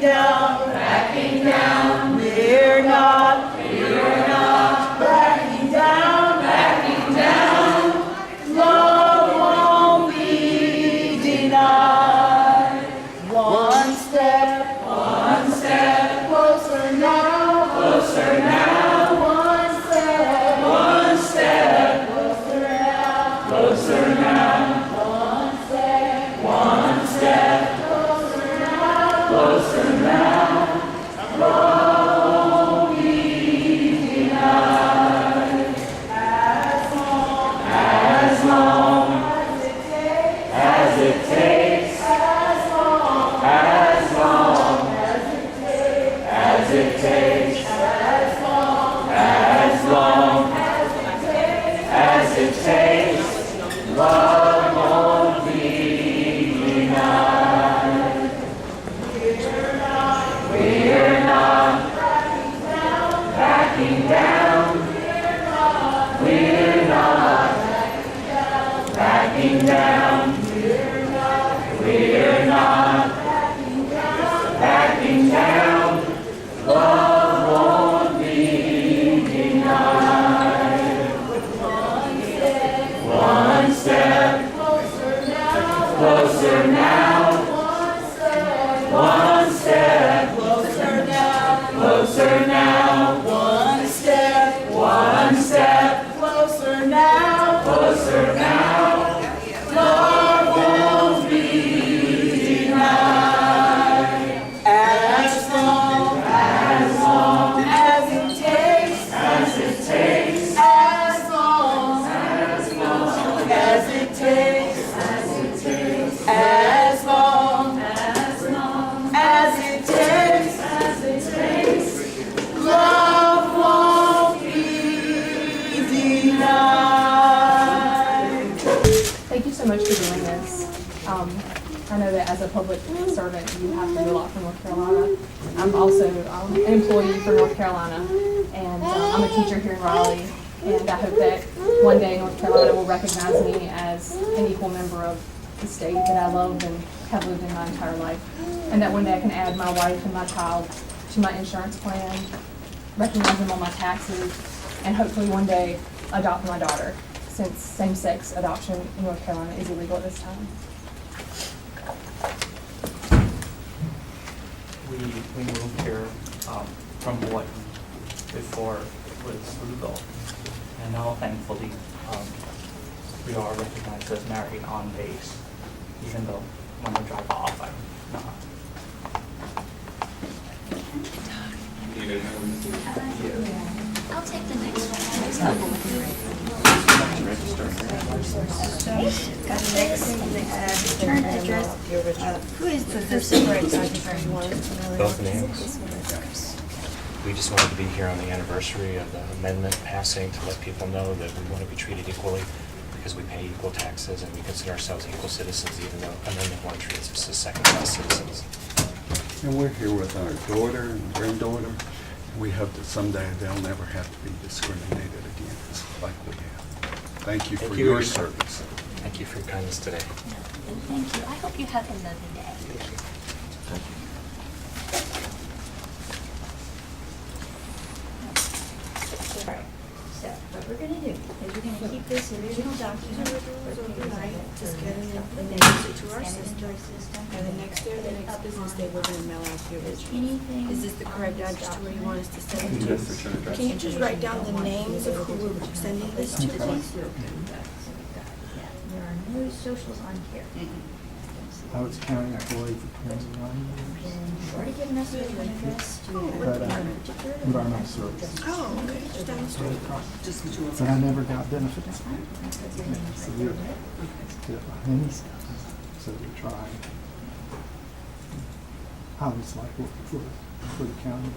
down, backing down. We're not backing down, backing down. Love won't be denied. One step closer now, closer now. One step closer now, closer now. One step closer now, closer now. Love won't be denied. As long as it takes, as long as it takes, as long as it takes, love won't be denied. We're not backing down. We're not backing down. We're not backing down. Love won't be denied. One step closer now. One step closer now, closer now. One step closer now, closer now. Love won't be denied. As long as it takes, as long as it takes, as long as it takes, love won't be denied. Thank you so much for doing this. I know that as a public servant, you have to do a lot for North Carolina. I'm also an employee for North Carolina, and I'm a teacher here in Raleigh. And I hope that one day North Carolina will recognize me as an equal member of the state that I love and have lived in my entire life. And that one day I can add my wife and my child to my insurance plan, recognize them on my taxes, and hopefully one day adopt my daughter, since same-sex adoption in North Carolina is illegal at this time. We moved here from Hawaii before it was legal, and now thankfully we are recognized as married on base, even though when I drive off I'm not. I'll take the next one. Got the next return address. Who is the person who Both names. We just wanted to be here on the anniversary of the amendment passing to let people know that we want to be treated equally because we pay equal taxes and we consider ourselves equal citizens, even though Amendment 1 treats us as second-class citizens. And we're here with our daughter and granddaughter. We hope that someday they'll never have to be discriminated against like we have. Thank you for your service. Thank you for your kindness today. Thank you. I hope you have a lovely day. Alright, so what we're gonna do is we're gonna keep this original document. Just get it and then use it to our system. And the next day, the next business day, we're gonna mail out the original. Anything. Is this the correct address to where you want us to send it to? Can you just write down the names of who we're sending this to, please? There are no socials on here. I was county employee for 21 years. You've already given us the address to But environmental service. Oh, okay, just down the street. But I never got benefits. So we tried. I was like working for the county.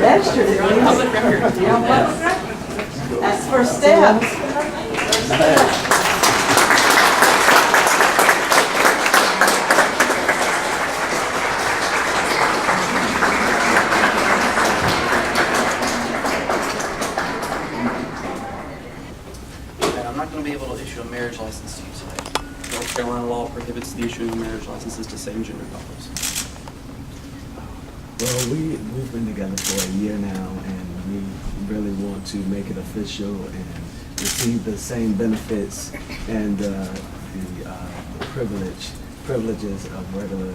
That's true. That's first step. And I'm not going going to be able to issue a marriage license to you today. North Carolina law prohibits the issuing of marriage licenses to same-gender couples. Well, we've been together for a year now, and we really want to make it official and receive the same benefits and the privileges of regular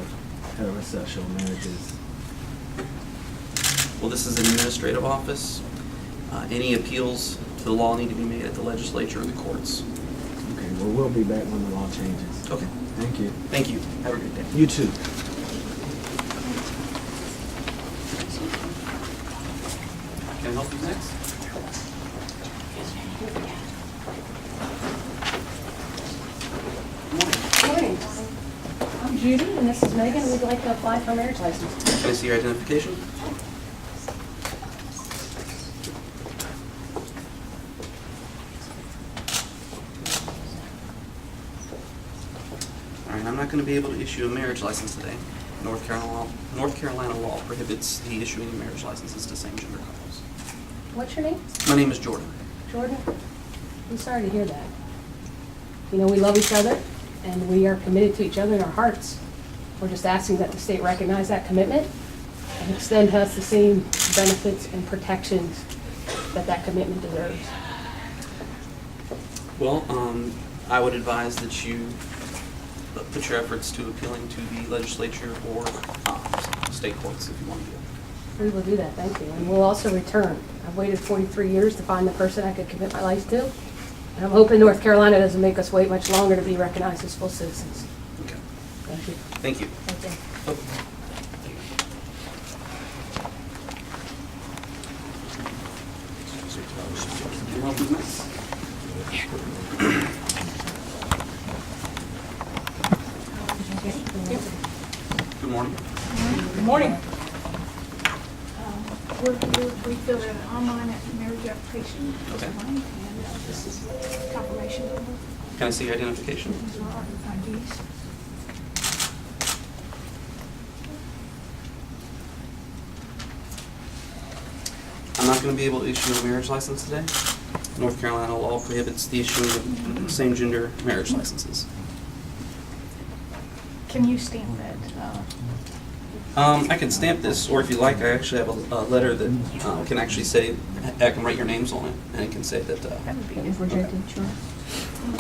heterosexual marriages. Well, this is an administrative office. Any appeals to the law need to be made at the legislature or the courts. Okay, well, we'll be back when the law changes. Okay. Thank you. Thank you. Have a good day. You too. Can I help you next? Morning. I'm Judy, and this is Megan. We'd like to apply for a marriage license. Can I see your identification? All right, I'm not going to be able to issue a marriage license today. North Carolina law prohibits the issuing of marriage licenses to same-gender couples. What's your name? My name is Jordan. Jordan? I'm sorry to hear that. You know, we love each other, and we are committed to each other in our hearts. We're just asking that the state recognize that commitment and extend to us the same benefits and protections that that commitment deserves. Well, I would advise that you put your efforts to appealing to the legislature or state courts if you want to do it. We will do that, thank you. And we'll also return. I've waited 43 years to find the person I could commit my life to. And I'm hoping North Carolina doesn't make us wait much longer to be recognized as full citizens. Okay. Thank you. Thank you. Thank you. Oh. Can I help you next? Good morning. Good morning. We filled out an online marriage application. Okay. And this is confirmation number. Can I see your identification? These are our IDs. I'm not going to be able to issue a marriage license today. North Carolina law prohibits the issuing of same-gender marriage licenses. Can you stamp that? I can stamp this, or if you like, I actually have a letter that can actually say, I can write your names on it, and it can say that. That would be If good. rejected, sure.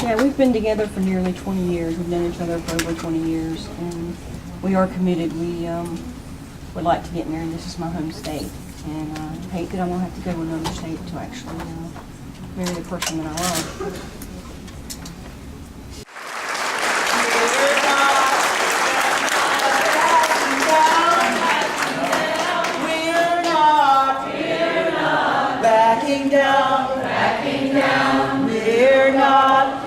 Yeah, we've been together for nearly 20 years. We've known each other for over 20 years, and we are committed. We would like to get married. This is my home state, and I hate that I'm going to have to go to another state to actually marry the person that I love. Backing down, we're not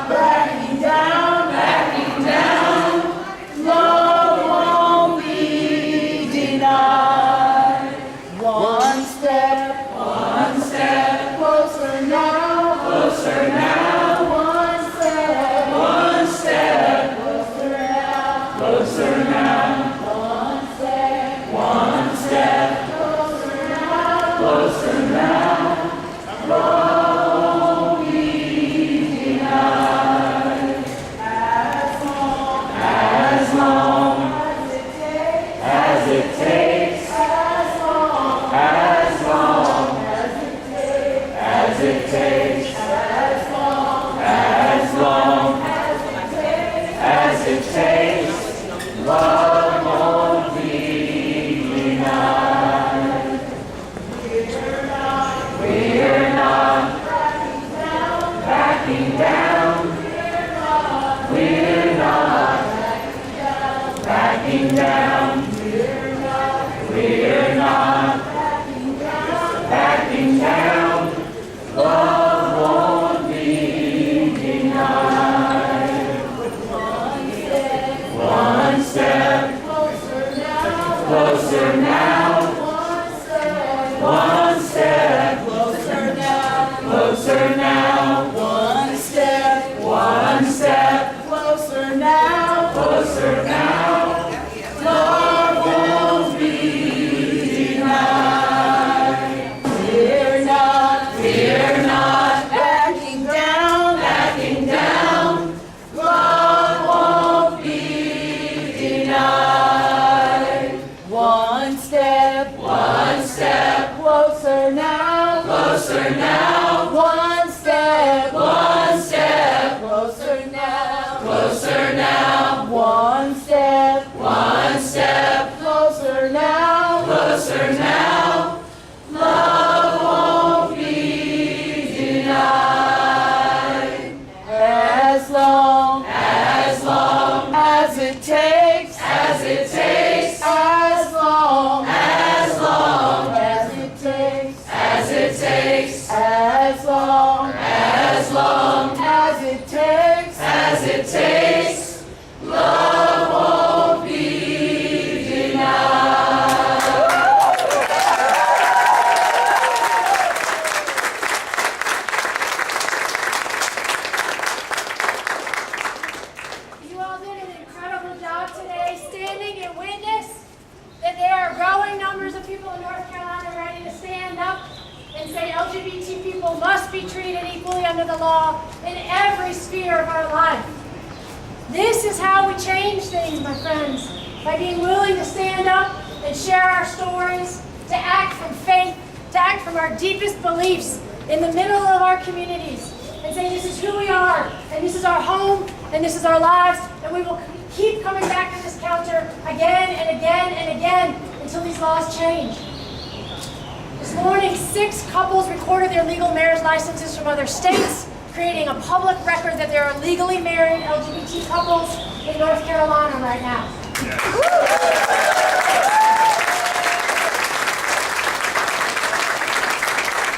backing down, love won't be denied. One step closer now, one step closer now, one step closer now, won't be denied. As long as it takes, as long as it takes, love won't be denied. We're not Closer now. One step Closer now. closer now. One step closer now. Closer now. Love won't be denied. As long As it takes. as it takes. As long As long as it takes. as it takes. As long As long as it takes. as it takes. Love won't be denied. You all did an incredible job today, standing and witness that there are growing numbers of people in North Carolina ready to stand up and say LGBT people must be treated equally under the law in every sphere of our life. This is how we change things, my friends, by being willing to stand up and share our stories, to act from faith, to act from our deepest beliefs in the middle of our communities, and say this is who we are, and this is our home, and this is our lives, and we will keep coming back to this counter again and again and again until these laws change. This morning, 6 couples recorded their legal marriage licenses from other states, creating a public record that there are legally married LGBT couples in North Carolina right now.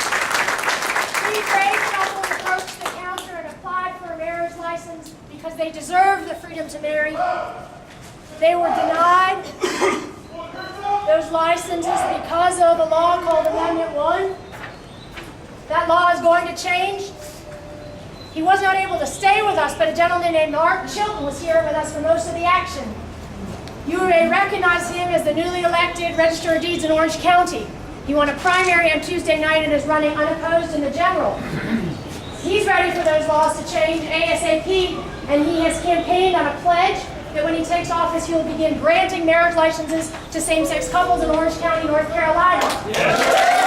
Three brave couples approached the counter and applied for a marriage license because they deserve the freedom to marry. They were denied those licenses because of a law called Amendment 1. That law is going to change. He was not able to stay with us, but a gentleman named Mark Chilton was here with us for most of the action. You may recognize him as the newly elected Register of Deeds in Orange County. He won a primary on Tuesday night and is running unopposed in the general. He's ready for those laws to change ASAP, and he has campaigned on a pledge that when he takes office, he will begin granting marriage licenses to same-sex couples in Orange County, North Carolina.